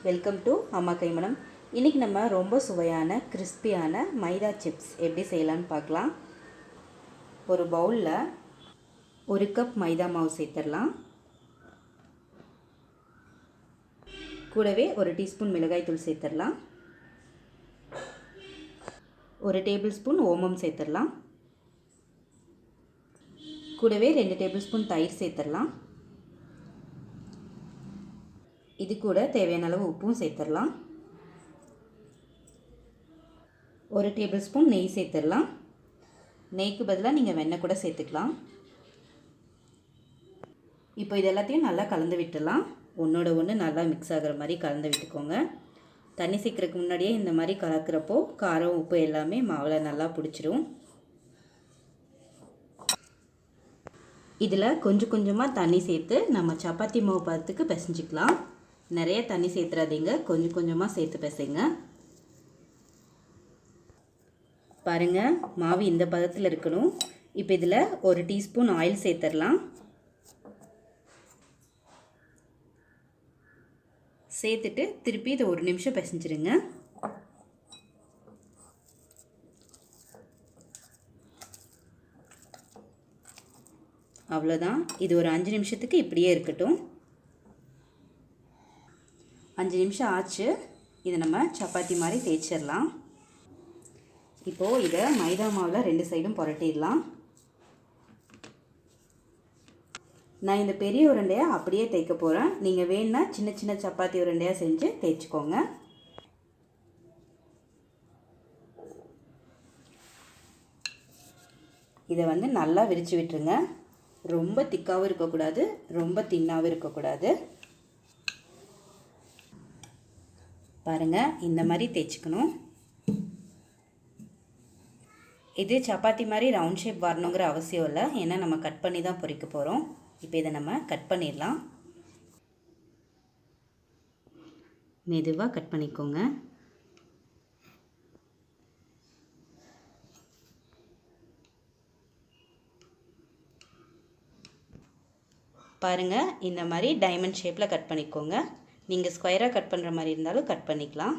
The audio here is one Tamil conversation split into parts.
வெல்கம் டு அம்மா கைமணம். இன்றைக்கி நம்ம ரொம்ப சுவையான கிறிஸ்பியான மைதா சிப்ஸ் எப்படி செய்யலான்னு பார்க்கலாம். ஒரு பவுலில் 1 கப் மைதா மாவு சேர்த்துடலாம். கூடவே 1 டீஸ்பூன் மிளகாய் தூள் சேர்த்துடலாம். 1 டேபிள் ஸ்பூன் ஓமம் சேர்த்துடலாம். கூடவே 2 டேபிள் ஸ்பூன் தயிர் சேர்த்துடலாம். இது கூட தேவையான அளவு உப்பும் சேர்த்துடலாம். 1 டேபிள் ஸ்பூன் நெய் சேர்த்துடலாம். நெய்க்கு பதிலாக நீங்கள் வெண்ணெய் கூட சேர்த்துக்கலாம். இப்போ இது எல்லாத்தையும் நல்லா கலந்து விட்டுடலாம். ஒன்றோட ஒன்று நல்லா மிக்ஸ் ஆகிற மாதிரி கலந்து விட்டுக்கோங்க. தண்ணி சேர்க்குறதுக்கு முன்னாடியே இந்த மாதிரி கலக்கிறப்போ காரம் உப்பு எல்லாமே மாவில் நல்லா பிடிச்சிரும். இதில் கொஞ்சம் கொஞ்சமாக தண்ணி சேர்த்து நம்ம சப்பாத்தி மாவு பதத்துக்கு பிசைஞ்சிக்கலாம். நிறைய தண்ணி சேர்த்துறாதீங்க, கொஞ்சம் கொஞ்சமாக சேர்த்து பிசைங்க. பாருங்கள், மாவு இந்த பதத்தில் இருக்கணும். இப்போ இதில் 1 டீஸ்பூன் ஆயில் சேர்த்துடலாம். சேர்த்துட்டு திருப்பி இதை 1 நிமிஷம் பிசைஞ்சிருங்க. அவ்வளோதான். இது ஒரு 5 நிமிஷத்துக்கு இப்படியே இருக்கட்டும். 5 நிமிஷம் ஆச்சு. இதை நம்ம சப்பாத்தி மாதிரி தேய்ச்சிடலாம். இப்போது இதை மைதா மாவில் 2 சைடும் புரட்டிடலாம். நான் இந்த பெரிய உருண்டையை அப்படியே தேய்க்க போகிறேன். நீங்கள் வேணுன்னா சின்ன சின்ன சப்பாத்தி உருண்டையாக செஞ்சு தேய்ச்சிக்கோங்க. இதை நல்லா விரித்து விட்டுருங்க. ரொம்ப திக்காகவும் இருக்கக்கூடாது, ரொம்ப தின்னாகவும் இருக்கக்கூடாது. பாருங்கள், இந்த மாதிரி தேய்ச்சிக்கணும். இது சப்பாத்தி மாதிரி ரவுண்ட் ஷேப் வரணுங்கிற அவசியம் இல்லை, ஏன்னா நம்ம கட் பண்ணி தான் பொரிக்க போகிறோம். இப்போ இதை நம்ம கட் பண்ணிடலாம். மெதுவாக கட் பண்ணிக்கோங்க. பாருங்கள், இந்த மாதிரி டைமண்ட் ஷேப்பில் கட் பண்ணிக்கோங்க. நீங்கள் ஸ்கொயராக கட் பண்ணுற மாதிரி இருந்தாலும் கட் பண்ணிக்கலாம்.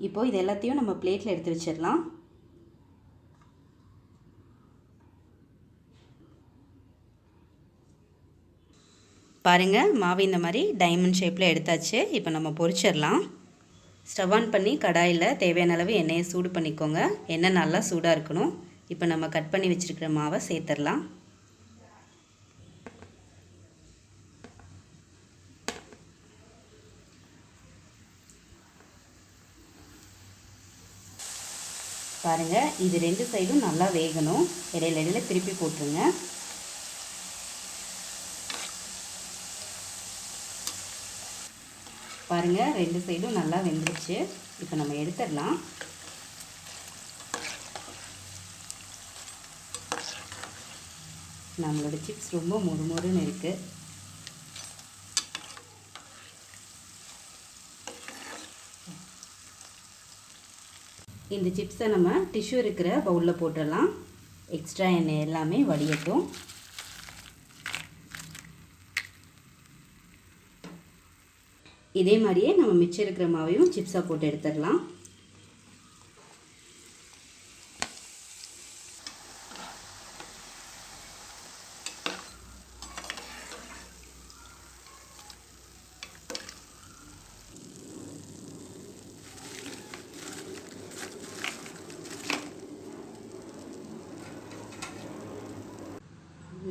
இப்போது இது எல்லாத்தையும் நம்ம பிளேட்டில் எடுத்து வச்சிடலாம். பாருங்கள், மாவு இந்த மாதிரி டைமண்ட் ஷேப்பில் எடுத்தாச்சு. இப்போ நம்ம பொரிச்சிடலாம். ஸ்டவ் ஆன் பண்ணி கடாயில் தேவையான அளவு எண்ணெயை சூடு பண்ணிக்கோங்க. எண்ணெய் நல்லா சூடாக இருக்கணும். இப்போ நம்ம கட் பண்ணி வச்சுருக்கிற மாவை சேர்த்துடலாம். பாருங்கள், இது 2 சைடும் நல்லா வேகணும். இடையில திருப்பி போட்டுருங்க. பாருங்கள், 2 சைடும் நல்லா வெந்துருச்சு. இப்போ நம்ம எடுத்துடலாம். நம்மளோட சிப்ஸ் ரொம்ப மொறுமொறுன்னு இருக்குது. இந்த சிப்ஸை நம்ம டிஷ்யூ இருக்கிற பவுலில் போட்டுடலாம். எக்ஸ்ட்ரா எண்ணெய் எல்லாமே வடியட்டும். இதே மாதிரியே நம்ம மிச்சம் இருக்கிற மாவையும் சிப்ஸாக போட்டு எடுத்துடலாம்.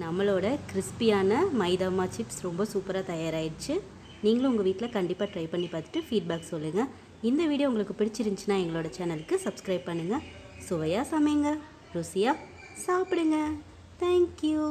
நம்மளோட கிறிஸ்பியான மைதாமா சிப்ஸ் ரொம்ப சூப்பராக தயாராகிடுச்சு. நீங்களும் உங்கள் வீட்டில் கண்டிப்பாக ட்ரை பண்ணி பார்த்துட்டு ஃபீட்பேக் சொல்லுங்கள். இந்த வீடியோ உங்களுக்கு பிடிச்சிருந்துச்சுன்னா எங்களோட சேனலுக்கு சப்ஸ்கிரைப் பண்ணுங்கள். சுவையாக சமைங்க, ருசியாக சாப்பிடுங்க. தேங்க்யூ.